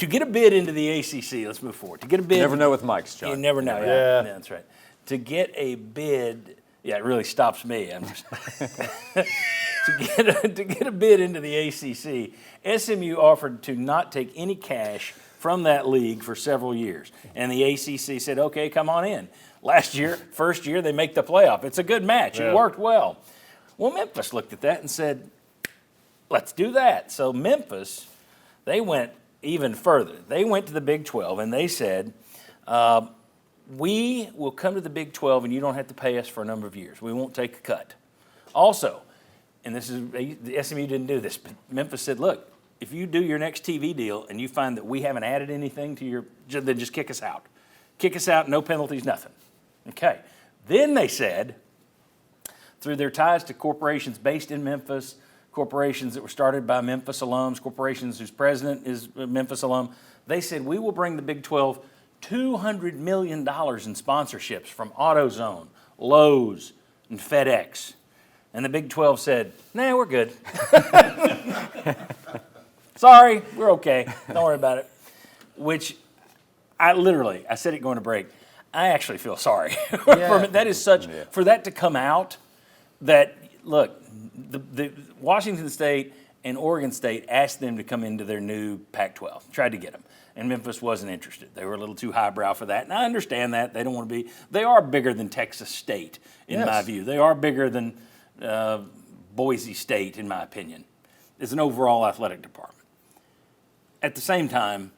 to get a bid into the ACC, let's move forward. To get a bid. You never know with Mike's, John. You never know. Yeah, that's right. To get a bid, it really stops me. I'm just to get a bid into the ACC, SMU offered to not take any cash from that league for several years. And the ACC said, okay, come on in. Last year, first year, they make the playoff. It's a good match. It worked well. Well, Memphis looked at that and said, let's do that. So Memphis, they went even further. They went to the Big 12 and they said, we will come to the Big 12 and you don't have to pay us for a number of years. We won't take a cut. Also, and this is, the SMU didn't do this, but Memphis said, look, if you do your next TV deal and you find that we haven't added anything to your, then just kick us out. Kick us out, no penalties, nothing. Okay. Then they said, through their ties to corporations based in Memphis, corporations that were started by Memphis alums, corporations whose president is a Memphis alum, they said, we will bring the Big 12 $200 million in sponsorships from AutoZone, Lowe's, and FedEx. And the Big 12 said, nah, we're good. Sorry, we're okay. Don't worry about it. Which I said it going to break, I actually feel sorry. That is such, for that to come out, that, look, the Washington State and Oregon State asked them to come into their new Pac-12, tried to get them, and Memphis wasn't interested. They were a little too highbrow for that, and I understand that. They don't want to be, they are bigger than Texas State, in my view. They are bigger than Boise State, in my opinion. It's an overall athletic department. At the same time,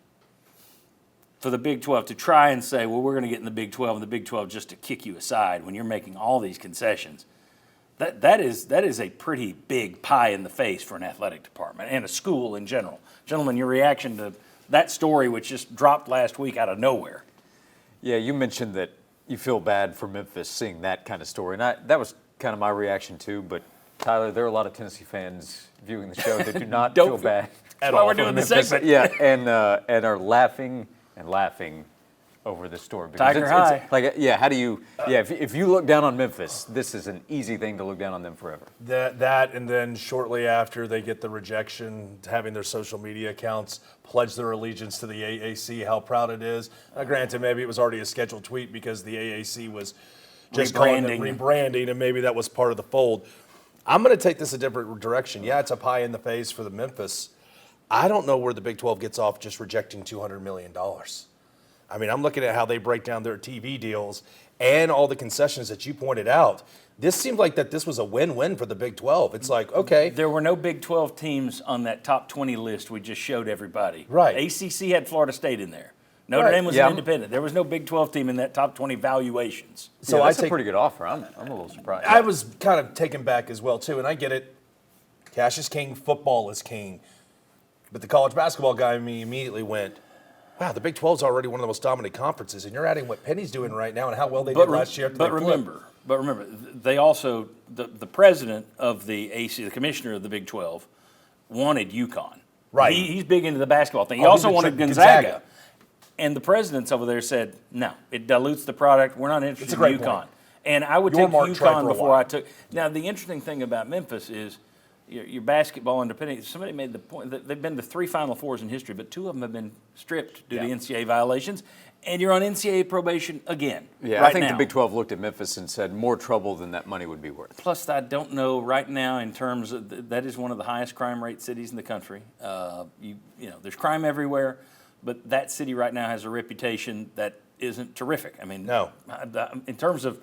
for the Big 12 to try and say, well, we're going to get in the Big 12, and the Big 12 just to kick you aside when you're making all these concessions, that is a pretty big pie in the face for an athletic department and a school in general. Gentlemen, your reaction to that story, which just dropped last week out of nowhere. Yeah, you mentioned that you feel bad for Memphis seeing that kind of story, and that was kind of my reaction too. But Tyler, there are a lot of Tennessee fans viewing the show that do not feel bad at all. We're doing the segment. Yeah, and are laughing over this story. Tiger High. It's like, how do you? If you look down on Memphis, this is an easy thing to look down on them forever. That, and then shortly after they get the rejection, having their social media accounts pledge their allegiance to the AAC, how proud it is. Granted, maybe it was already a scheduled tweet because the AAC was just rebranding, and maybe that was part of the fold. I'm going to take this a different direction. Yeah, it's a pie in the face for the Memphis. I don't know where the Big 12 gets off just rejecting $200 million. I mean, I'm looking at how they break down their TV deals and all the concessions that you pointed out. This seemed like that this was a win-win for the Big 12. It's like, okay. There were no Big 12 teams on that top 20 list we just showed everybody. Right. ACC had Florida State in there. Notre Dame was an independent. There was no Big 12 team in that top 20 valuations. So that's a pretty good offer. I'm a little surprised. I was kind of taken back as well, too, and I get it. Cash is king, football is king. But the college basketball guy in me immediately went, wow, the Big 12 is already one of the most dominant conferences, and you're adding what Penny's doing right now and how well they did last year. But remember, they also, the president of the AC, the commissioner of the Big 12, wanted UConn. Right. He's big into the basketball thing. He also wanted Gonzaga. And the presidents over there said, no, it dilutes the product. We're not interested in UConn. Point. And I would take UConn before I took. Now, the interesting thing about Memphis is your basketball independent. Somebody made the point that they've been to 3 Final Fours in history, but 2 of them have been stripped due to NCAA violations. And you're on NCAA probation again. Yeah, I think the Big 12 looked at Memphis and said more trouble than that money would be worth. Plus, I don't know right now in terms of that is one of the highest crime rate cities in the country. There's crime everywhere, but that city right now has a reputation that isn't terrific. I mean, no. In terms of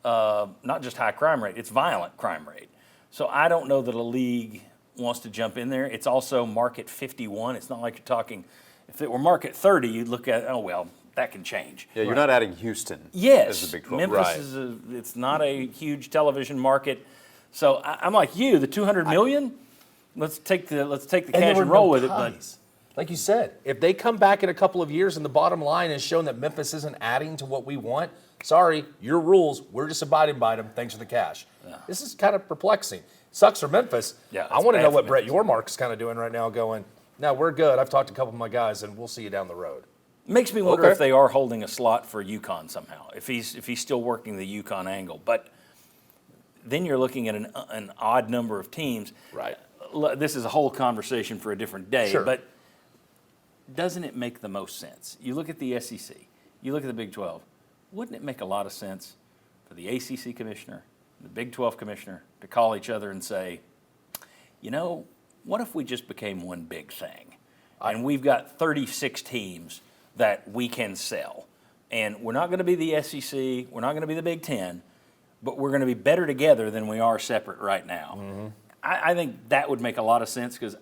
not just high crime rate, it's violent crime rate. So I don't know that a league wants to jump in there. It's also market 51. It's not like you're talking, if it were market 30, you'd look at, oh, well, that can change. Yeah, you're not adding Houston as the Big 12. Memphis it's not a huge television market. So I'm like you, the $200 million, let's take the cash and roll with it. But like you said, if they come back in a couple of years and the bottom line is shown that Memphis isn't adding to what we want, sorry, your rules, we're just abiding by them. Thanks for the cash. Yeah. This is kind of perplexing. Sucks for Memphis. Yeah, I want to know what Brett Yormark's kind of doing right now going, no, we're good. I've talked to a couple of my guys, and we'll see you down the road. Makes me wonder if they are holding a slot for UConn somehow, if he's still working the UConn angle. But then you're looking at an odd number of teams. Right. This is a whole conversation for a different day. Sure. But doesn't it make the most sense? You look at the SEC, you look at the Big 12, wouldn't it make a lot of sense for the ACC commissioner, the Big 12 commissioner to call each other and say, you know, what if we just became one big thing? And we've got 36 teams that we can sell. And we're not going to be the SEC, we're not going to be the Big 10, but we're going to be better together than we are separate right now. Mm-hmm. I think that would make a lot of sense because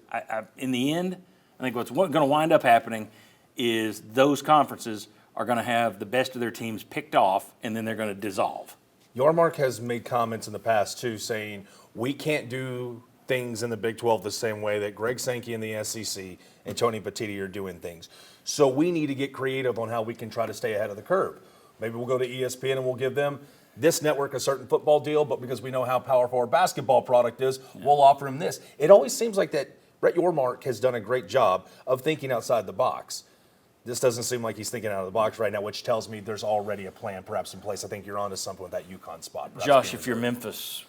in the end, I think what's going to wind up happening is those conferences are going to have the best of their teams picked off, and then they're going to dissolve. Yormark has made comments in the past, too, saying we can't do things in the Big 12 the same way that Greg Sankey in the SEC and Tony Petitti are doing things. So we need to get creative on how we can try to stay ahead of the curve. Maybe we'll go to ESPN and we'll give them this network a certain football deal, but because we know how powerful our basketball product is, we'll offer them this. It always seems like that Brett Yormark has done a great job of thinking outside the box. This doesn't seem like he's thinking out of the box right now, which tells me there's already a plan perhaps in place. I think you're onto something with that UConn spot. Josh, if you're Memphis,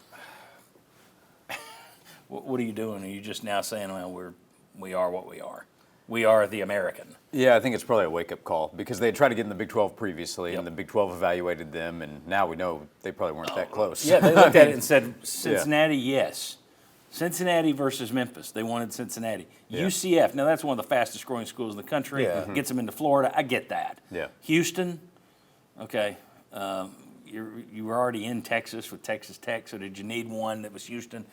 what are you doing? Are you just now saying, well, we are what we are? We are the American. Yeah, I think it's probably a wake-up call because they had tried to get in the Big 12 previously, and the Big 12 evaluated them, and now we know they probably weren't that close. Yeah, they looked at it and said, Cincinnati, yes. Cincinnati versus Memphis. They wanted Cincinnati. Yeah. UCF, now that's one of the fastest growing schools in the country. Yeah. Gets them into Florida. I get that. Yeah. Houston, okay. You were already in Texas with Texas Tech, so did you need one that was Houston?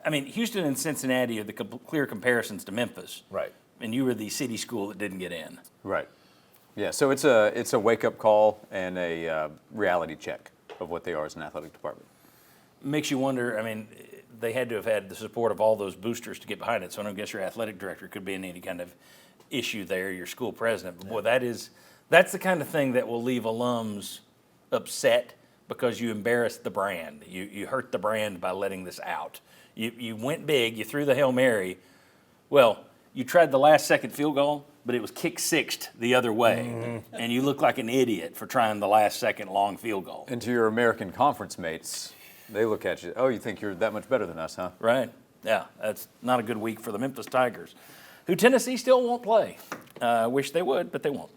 I mean, Houston and Cincinnati are the clear comparisons to Memphis. Right. And you were the city school that didn't get in. Right. Yeah, so it's a wake-up call and a reality check of what they are as an athletic department. Makes you wonder, I mean, they had to have had the support of all those boosters to get behind it, so I don't guess your athletic director could be in any kind of issue there, your school president. But boy, that's the kind of thing that will leave alums upset because you embarrassed the brand. You hurt the brand by letting this out. You went big, you threw the Hail Mary. Well, you tried the last second field goal, but it was kick sixth the other way. And you look like an idiot for trying the last second long field goal. And to your American Conference mates, they look at you, oh, you think you're that much better than us, huh? Right. Yeah, that's not a good week for the Memphis Tigers, who Tennessee still won't play. I wish they would, but they won't.